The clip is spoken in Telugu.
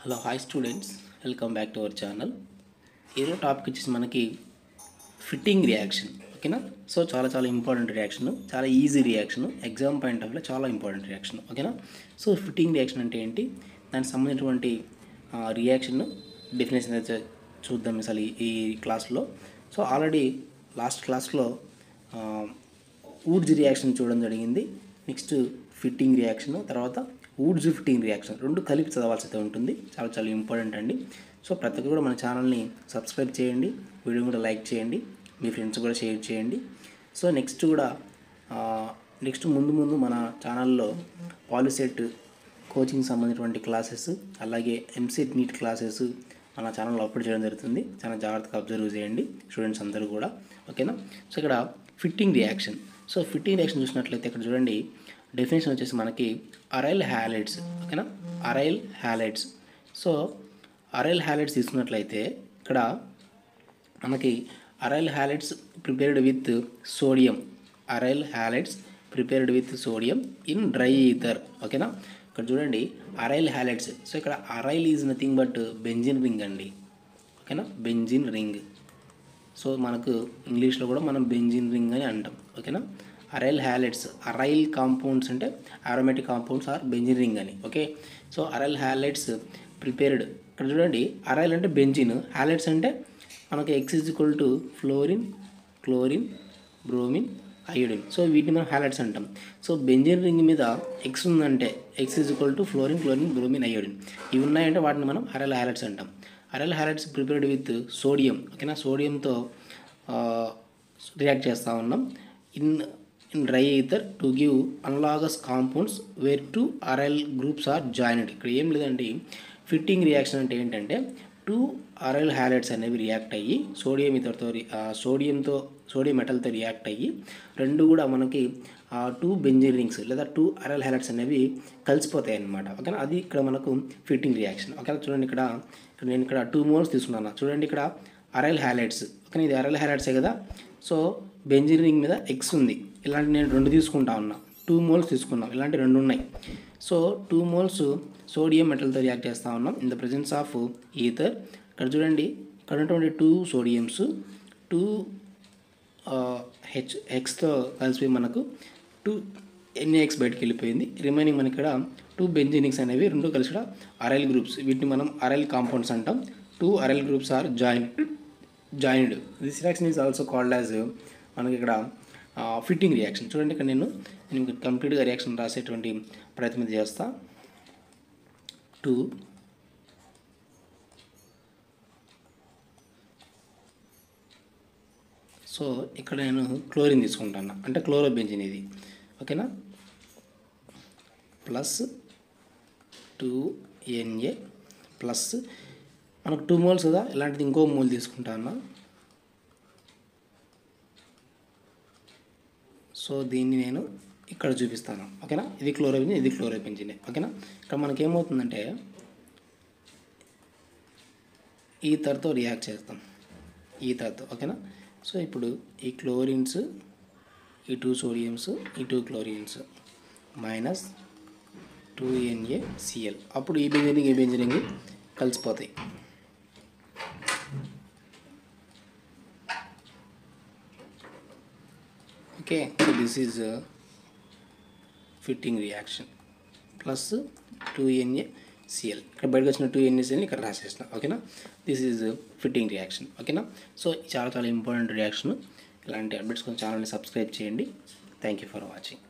Hello hi students, welcome back to our channel. ఈరోజు టాపిక్ వచ్చేసి మనకి ఫిట్టింగ్ రియాక్షన్. ఓకేనా. సో చాలా ఇంపార్టెంట్ రియాక్షన్, చాలా easy reaction, exam point of వ్యూలో చాలా ఇంపార్టెంట్ రియాక్షన్. ఓకేనా. సో ఫిట్టింగ్ రియాక్షన్ అంటే ఏంటి, దానికి సంబంధించినటువంటి రియాక్షన్ డెఫినేషన్ అయితే చూద్దాం అసలు ఈ క్లాస్లో. సో ఆల్రెడీ లాస్ట్ క్లాస్లో ఊడ్జ్ రియాక్షన్ చూడడం జరిగింది. నెక్స్ట్ ఫిట్టింగ్ రియాక్షన్, తర్వాత వుడ్జ్ ఫిట్టింగ్ రియాక్షన్ రెండు కలిపి చదవాల్సి అయితే ఉంటుంది. చాలా ఇంపార్టెంట్ అండి. సో ప్రతి ఒక్కరు కూడా మన ఛానల్ని సబ్స్క్రైబ్ చేయండి, వీడియో కూడా లైక్ చేయండి, మీ ఫ్రెండ్స్ కూడా షేర్ చేయండి. సో నెక్స్ట్ ముందు మన ఛానల్లో పాలిసెట్ కోచింగ్ సంబంధించినటువంటి క్లాసెస్, అలాగే ఎంసెట్ నీట్ క్లాసెస్ మన ఛానల్లో అప్లోడ్ చేయడం జరుగుతుంది. చాలా జాగ్రత్తగా అబ్జర్వ్ చేయండి స్టూడెంట్స్ అందరూ కూడా. ఓకేనా. సో ఇక్కడ fitting reaction. So fitting reaction చూసినట్లయితే ఇక్కడ చూడండి, డెఫినేషన్ వచ్చేసి మనకి అరైల్ హ్యాలైడ్స్. ఓకేనా, aryl halides. So aryl halides తీసుకున్నట్లయితే ఇక్కడ మనకి aryl halides prepared with sodium, aryl halides prepared with sodium in dry ether. ఓకేనా. ఇక్కడ చూడండి అరైల్ హ్యాలైడ్స్. సో ఇక్కడ aryl is nothing but benzene ring అండి. ఓకేనా, బెంజిన్ రింగ్. సో మనకు ఇంగ్లీష్లో కూడా మనం బెంజిన్ రింగ్ అని అంటాం. ఓకేనా. అరైల్ హ్యాలైడ్స్, అరైల్ కాంపౌండ్స్ అంటే aromatic compounds or benzene ring అని. Okay. So aryl halides prepared. ఇక్కడ చూడండి అరైల్ అంటే బెంజిన్, హ్యాలైడ్స్ అంటే మనకి X is equal to fluorine, chlorine, bromine, iodine. So వీటిని మనం హ్యాలైడ్స్ అంటాం. సో బెంజిన్ రింగ్ మీద ఎక్స్ ఉందంటే X is equal to fluorine, chlorine, bromine, iodine. ఇవి ఉన్నాయంటే వాటిని మనం అరైల్ హ్యాలైడ్స్ అంటాం. Aryl halides prepared with sodium. Okay, సోడియంతో రియాక్ట్ చేస్తూ ఉన్నాం in dry ether to give analogous compounds where two aryl groups are joined. ఇక్కడ ఏం లేదండి, ఫిట్టింగ్ రియాక్షన్ అంటే ఏంటంటే టూ అరైల్ హ్యాలైడ్స్ అనేవి రియాక్ట్ అయ్యి సోడియం మెటల్తో రియాక్ట్ అయ్యి రెండు కూడా మనకి టూ బెంజిన్ రింగ్స్ లేదా టూ అరైల్ హ్యాలైడ్స్ అనేవి కలిసిపోతాయి అన్నమాట. ఓకేనా, అది ఇక్కడ మనకు ఫిట్టింగ్ రియాక్షన్. ఓకేనా. చూడండి నేను ఇక్కడ 2 మోల్స్ తీసుకున్నాను. చూడండి ఇక్కడ అరైల్ హ్యాలైడ్స్. ఓకే, ఇది అరైల్ హ్యాలైడ్సే కదా. సో బెంజిన్ రింగ్ మీద ఎక్స్ ఉంది, ఇలాంటి నేను 2 తీసుకుంటా ఉన్నా. 2 మోల్స్ తీసుకున్నాం, ఇలాంటి 2 ఉన్నాయి. సో 2 మోల్స్ సోడియం మెటల్తో రియాక్ట్ చేస్తూ ఉన్నాం in the presence of ether. ఇక్కడ చూడండి, ఇక్కడ ఉన్నటువంటి 2 సోడియమ్స్ 2 హెక్స్తో కలిసి మనకు 2 NaX బయటకు వెళ్ళిపోయింది. రిమైనింగ్ మనకి ఇక్కడ 2 బెంజినిక్స్ అనేవి రెండు కలిసి కూడా అరైల్ గ్రూప్స్, వీటిని మనం అరైల్ కాంపౌండ్స్ అంటాం. 2 aryl groups are joined. This reaction is also called as మనకి ఇక్కడ ఫిట్టింగ్ రియాక్షన్. చూడండి ఇక్కడ నేను కంప్లీట్గా రియాక్షన్ రాసేటువంటి ప్రయత్నం చేస్తా. 2 సో ఇక్కడ నేను క్లోరిన్ తీసుకుంటాను, అంటే క్లోరోబెంజిన్ ఇది. ఓకేనా, ప్లస్ 2Na ప్లస్ మనకు 2 మోల్స్ కదా, ఇలాంటిది ఇంకో మోల్ తీసుకుంటాను. సో దీన్ని నేను ఇక్కడ చూపిస్తాను. ఓకేనా, ఇది క్లోరోబెంజిన్, ఇది క్లోరోబెంజిన్. ఓకేనా. ఇక్కడ మనకి ఏమవుతుందంటే ఈథర్తో రియాక్ట్ చేస్తాం, ఈథర్తో. ఓకేనా. సో ఇప్పుడు ఈ క్లోరిన్స్, ఈ 2 సోడియమ్స్, ఈ 2 క్లోరిన్స్ మైనస్ 2NaCl. అప్పుడు ఈ బెంజినింగ్ కలిసిపోతాయి. Okay, so this is fitting reaction plus 2NaCl. ఇక్కడ బయటకు వచ్చిన 2NaCl ఇక్కడ రాసేసిన. ఓకేనా, దిస్ ఈజ్ ఫిట్టింగ్ రియాక్షన్. ఓకేనా. సో చాలా ఇంపార్టెంట్ రియాక్షన్. ఇలాంటి అప్డేట్స్ కొంచెం ఛానల్ని సబ్స్క్రైబ్ చేయండి. Thank you for watching.